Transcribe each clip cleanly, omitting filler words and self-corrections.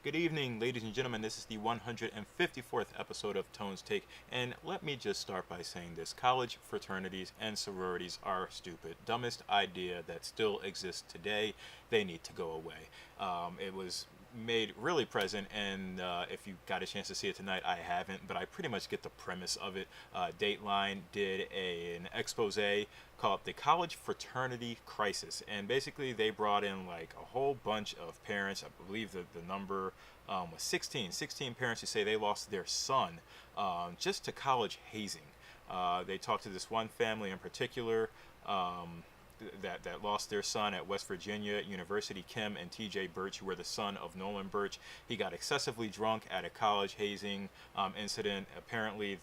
Good evening, ladies and gentlemen. This is the 154th episode of Tone's Take, and let me just start by saying this. College fraternities and sororities are stupid. Dumbest idea that still exists today. They need to go away. It was made really present, and if you got a chance to see it tonight, I haven't, but I pretty much get the premise of it. Dateline did an expose called the College Fraternity Crisis, and basically they brought in like a whole bunch of parents. I believe that the number was 16 parents who say they lost their son just to college hazing. They talked to this one family in particular that lost their son at West Virginia University. Kim and TJ Birch, who were the son of Nolan Birch. He got excessively drunk at a college hazing incident. Apparently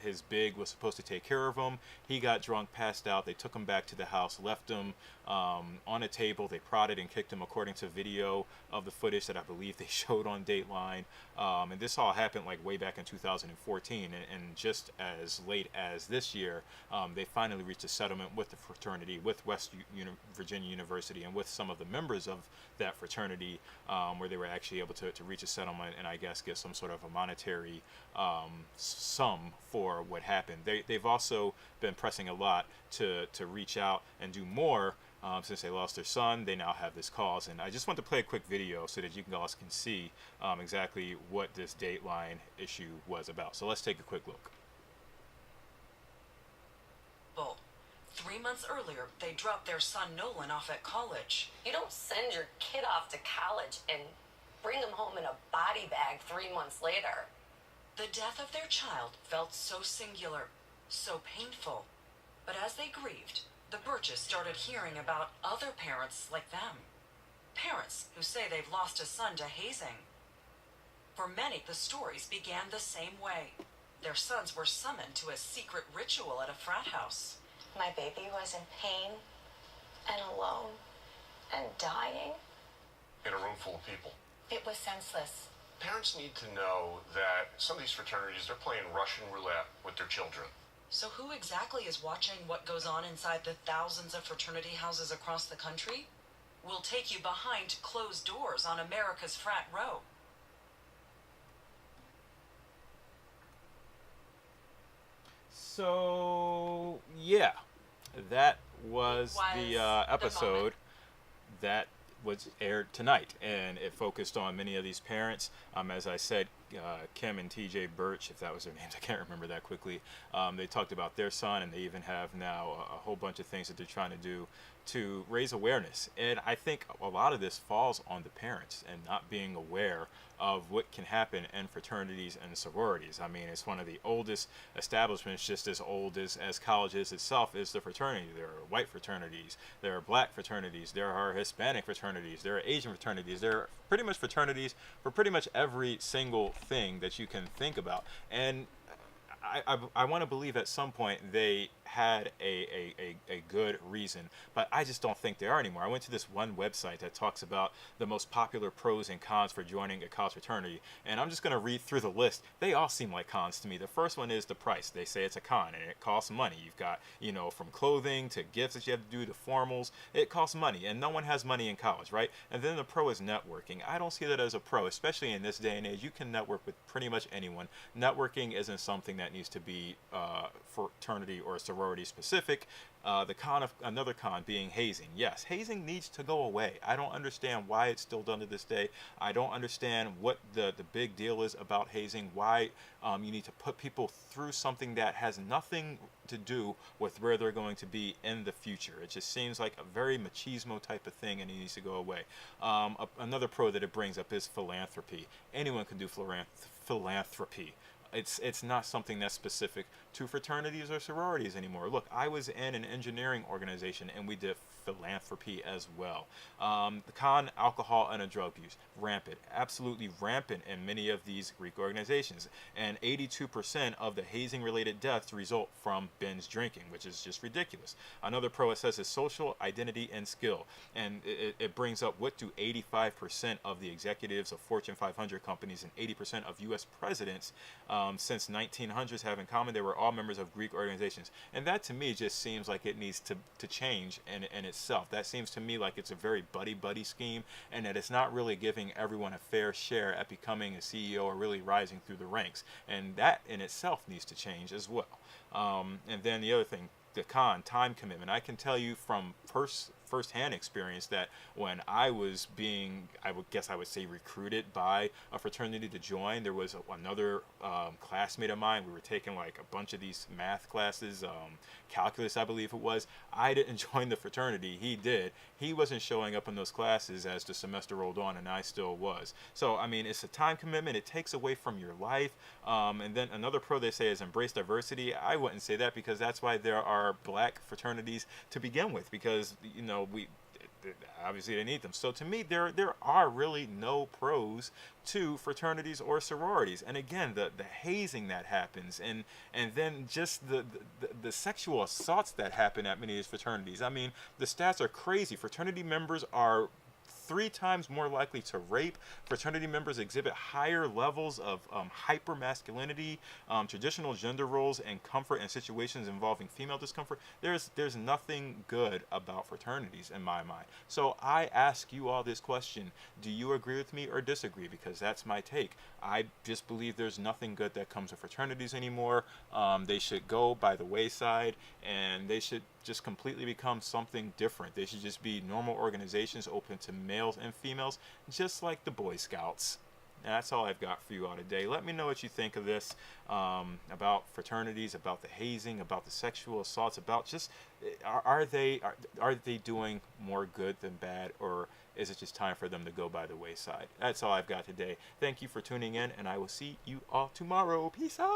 his big was supposed to take care of him. He got drunk, passed out. They took him back to the house, left him on a table. They prodded and kicked him, according to video of the footage that I believe they showed on Dateline. And this all happened like way back in 2014, and just as late as this year, they finally reached a settlement with the fraternity, with West Virginia University, and with some of the members of that fraternity, where they were actually able to reach a settlement and I guess get some sort of a monetary sum for what happened. They've also been pressing a lot to reach out and do more. Since they lost their son, they now have this cause. And I just want to play a quick video so that you guys can see exactly what this Dateline issue was about. So let's take a quick look. 3 months earlier, they dropped their son Nolan off at college. You don't send your kid off to college and bring him home in a body bag 3 months later. The death of their child felt so singular, so painful. But as they grieved, the Birches started hearing about other parents like them. Parents who say they've lost a son to hazing. For many, the stories began the same way. Their sons were summoned to a secret ritual at a frat house. My baby was in pain and alone and dying. In a room full of people. It was senseless. Parents need to know that some of these fraternities, they're playing Russian roulette with their children. So who exactly is watching what goes on inside the thousands of fraternity houses across the country? We'll take you behind closed doors on America's Frat Row. So yeah, that was the episode that was aired tonight, and it focused on many of these parents. As I said, Kim and TJ Birch, if that was their names, I can't remember that quickly. They talked about their son, and they even have now a whole bunch of things that they're trying to do to raise awareness. And I think a lot of this falls on the parents and not being aware of what can happen in fraternities and sororities. I mean, it's one of the oldest establishments, just as old as colleges itself is the fraternity. There are white fraternities, there are black fraternities, there are Hispanic fraternities, there are Asian fraternities, there are pretty much fraternities for pretty much every single thing that you can think about. And I want to believe at some point they had a good reason, but I just don't think they are anymore. I went to this one website that talks about the most popular pros and cons for joining a college fraternity, and I'm just going to read through the list. They all seem like cons to me. The first one is the price. They say it's a con, and it costs money. You've got, from clothing to gifts that you have to do to formals. It costs money, and no one has money in college, right? And then the pro is networking. I don't see that as a pro, especially in this day and age. You can network with pretty much anyone. Networking isn't something that needs to be fraternity or sorority specific. Another con being hazing. Yes, hazing needs to go away. I don't understand why it's still done to this day. I don't understand what the big deal is about hazing. Why you need to put people through something that has nothing to do with where they're going to be in the future. It just seems like a very machismo type of thing, and it needs to go away. Another pro that it brings up is philanthropy. Anyone can do philanthropy. It's not something that's specific to fraternities or sororities anymore. Look, I was in an engineering organization and we did philanthropy as well. The con, alcohol and drug use, rampant, absolutely rampant in many of these Greek organizations. And 82% of the hazing-related deaths result from binge drinking, which is just ridiculous. Another pro it says is social identity and skill. And it brings up what do 85% of the executives of Fortune 500 companies and 80% of U.S. presidents since 1900s have in common. They were all members of Greek organizations. And that to me just seems like it needs to change in itself. That seems to me like it's a very buddy-buddy scheme, and that it's not really giving everyone a fair share at becoming a CEO or really rising through the ranks. And that in itself needs to change as well. And then the other thing, the time commitment. I can tell you from first-hand experience that when I was being, I would say, recruited by a fraternity to join, there was another classmate of mine. We were taking like a bunch of these math classes, calculus, I believe it was. I didn't join the fraternity. He did. He wasn't showing up in those classes as the semester rolled on, and I still was. So, I mean, it's a time commitment. It takes away from your life. And then another pro they say is embrace diversity. I wouldn't say that, because that's why there are black fraternities to begin with, because, you know, we obviously they need them. So to me, there are really no pros to fraternities or sororities. And again, the hazing that happens, and then just the sexual assaults that happen at many of these fraternities. I mean, the stats are crazy. Fraternity members are 3 times more likely to rape. Fraternity members exhibit higher levels of hypermasculinity, traditional gender roles, and comfort in situations involving female discomfort. There's nothing good about fraternities in my mind. So I ask you all this question: do you agree with me or disagree? Because that's my take. I just believe there's nothing good that comes with fraternities anymore. They should go by the wayside, and they should just completely become something different. They should just be normal organizations open to males and females, just like the Boy Scouts. And that's all I've got for you all today. Let me know what you think of this, about fraternities, about the hazing, about the sexual assaults, about just are they doing more good than bad, or is it just time for them to go by the wayside? That's all I've got today. Thank you for tuning in, and I will see you all tomorrow. Peace out.